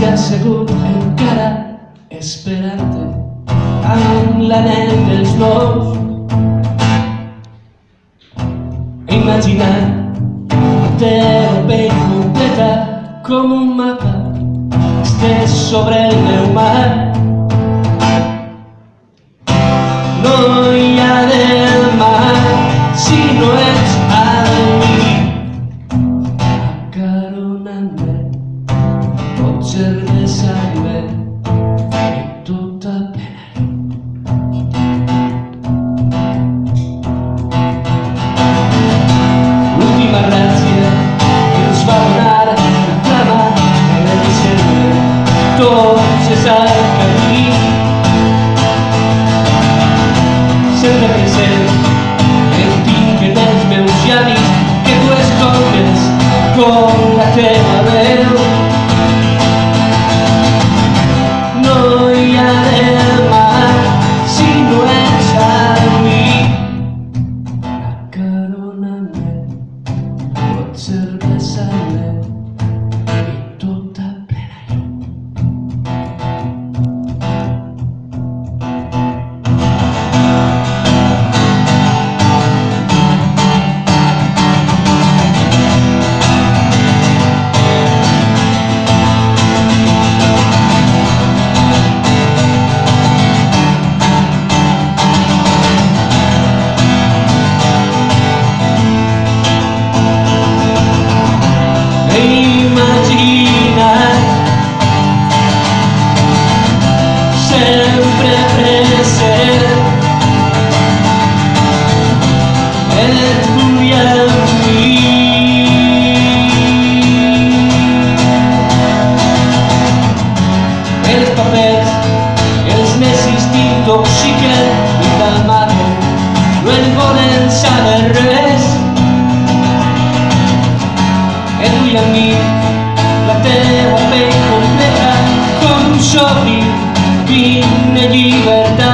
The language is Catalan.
s'hi ha assegut encara esperant-te amb l'anell dels nous. Imaginant la teva pell completa com un mapa estès sobre el meu mar. No hi ha del mar si no ets al mi. Acaronant-me, potser besant-me i tota plena. L'última ràtzia que ens va donar la flama era dir-me tots és el camí. Sempre present em tinc en els meus llavis que tu escoltes com la teva veu. No hi ha del mar si no ets al mi. Acaronant-me, potser besant-me i tota plena. Sempre present et vull amb mi. Els papers, els necis t'intoxiquen i del mate no en volen saber res. Et vull amb mi, la teva pell completa com un somni. Quina llibertat.